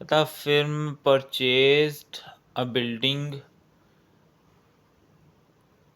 The firm purchased a building.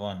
1،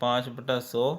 5/100.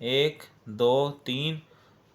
1 2 3،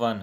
1.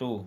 2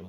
2،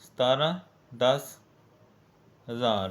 17,10,000.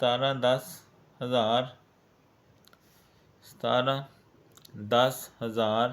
17,10,000. 17,10,000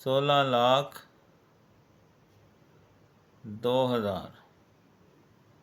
16,02,000.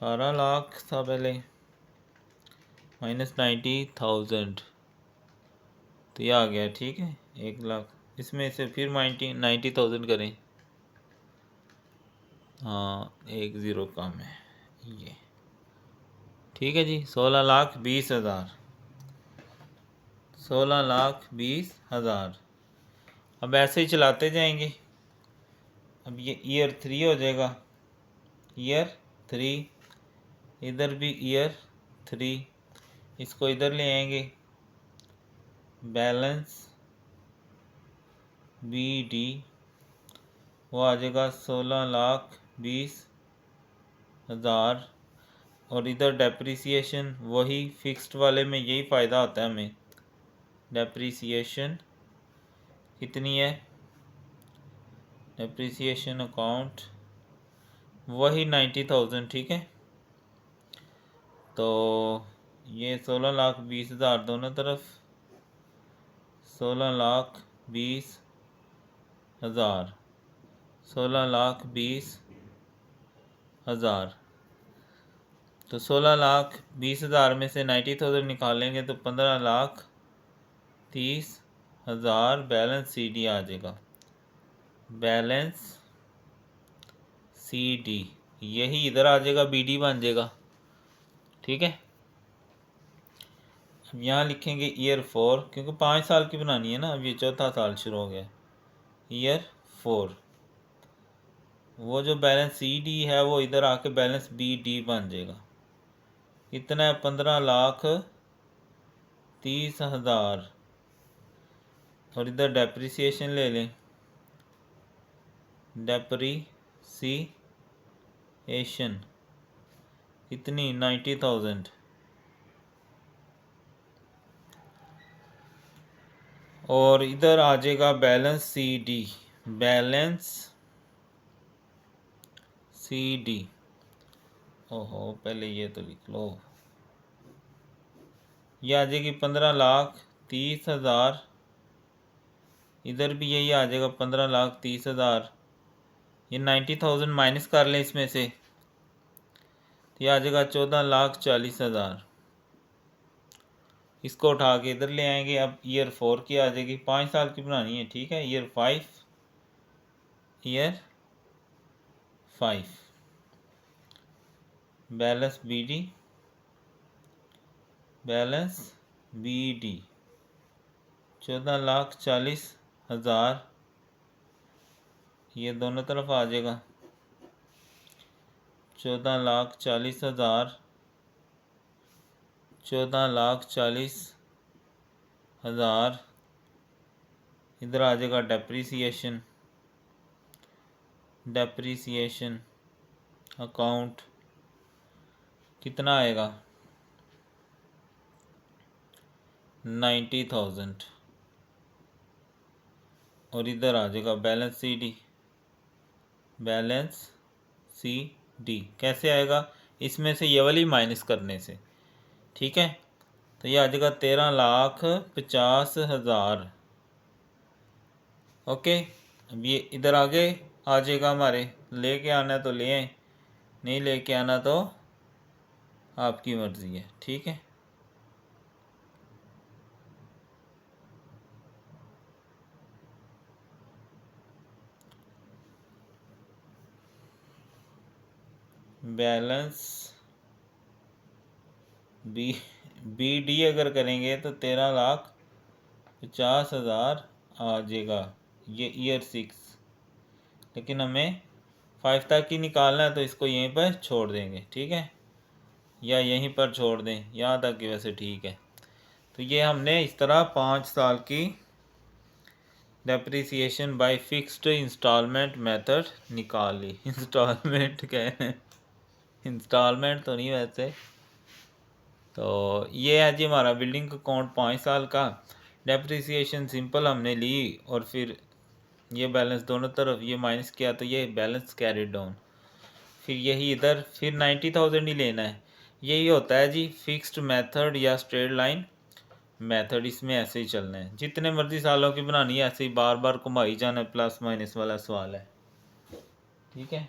18 lakh था पहले, -90,000, तो ये आ गया, ठीक है 1 लाख। इसमें से फिर 90,000 करें, हाँ 1 ज़ीरो कम है ये, ठीक है जी। 16,20,000, 16,20,000। अब ऐसे ही चलाते जाएंगे। अब ये ईयर 3 हो जाएगा, ईयर 3, इधर भी ईयर 3, इसको इधर ले आएंगे, बैलेंस BD वो आ जाएगा 16,20,000। और इधर डेप्रिसिएशन वही फिक्स्ड वाले में यही फ़ायदा होता है हमें, डेप्रिसिएशन कितनी है, डेप्रिसिएशन अकाउंट वही 90,000, ठीक है। तो ये 16,20,000 दोनों तरफ, 16,20,000, 16,20,000। तो 16,20,000 में से 90,000 निकालेंगे तो 15,30,000 बैलेंस CD आ जाएगा, बैलेंस CD यही इधर आ जाएगा, BD बन जाएगा, ठीक है। अब यहाँ लिखेंगे ईयर 4, क्योंकि 5 साल की बनानी है ना, अब ये चौथा साल शुरू हो गया, ईयर 4। वो जो बैलेंस CD है वो इधर आके बैलेंस BD बन जाएगा। कितना है, 15,30,000। और इधर डेप्रिसिएशन ले लें, डेप्रिसिएशन कितनी, 90,000। और इधर आ जाएगा बैलेंस CD, बैलेंस CD, ओहो पहले ये तो लिख लो, ये आ जाएगी 15,30,000, इधर भी यही आ जाएगा 15,30,000। ये 90,000 माइनस कर लें इसमें से, तो ये आ जाएगा 14,40,000। इसको उठा के इधर ले आएंगे। अब ईयर 4 की आ जाएगी, 5 साल की बनानी है, ठीक है। Year 5, year 5 balance BD, balance BD 14,40,000, ये दोनों तरफ आ जाएगा 14,40,000, 14,40,000। इधर आ जाएगा डेप्रिसिएशन, डेप्रिसिएशन अकाउंट कितना आएगा, 90,000। और इधर आ जाएगा बैलेंस CD, बैलेंस CD कैसे आएगा, इसमें से ये वाली माइनस करने से, ठीक है। तो ये आ जाएगा 13,50,000, ओके। अब ये इधर आगे आ जाएगा हमारे, लेके आना है तो ले आए, नहीं लेके आना तो आपकी मर्ज़ी है, ठीक है। बैलेंस BD अगर करेंगे तो 13,50,000 आ जाएगा, ये ईयर 6। लेकिन हमें 5 तक ही निकालना है, तो इसको यहीं पर छोड़ देंगे, ठीक है, या यहीं पर छोड़ दें, यहाँ तक कि वैसे ठीक है। तो ये हमने इस तरह 5 साल की depreciation by fixed instalment method निकाल ली। इंस्टॉलमेंट क्या, इंस्टॉलमेंट तो नहीं वैसे। तो ये है जी हमारा बिल्डिंग अकाउंट 5 साल का। डेप्रिसिएशन सिंपल हमने ली, और फिर ये बैलेंस दोनों तरफ ये माइनस किया, तो ये बैलेंस कैरिड डाउन। फिर यही इधर फिर 90,000 ही लेना है। यही होता है जी फिक्स्ड मेथड या स्ट्रेट लाइन मेथड, इसमें ऐसे ही चलना है। जितने मर्जी सालों की बनानी है, ऐसे ही बार बार घुमाई जाना है, प्लस माइनस वाला सवाल है, ठीक है।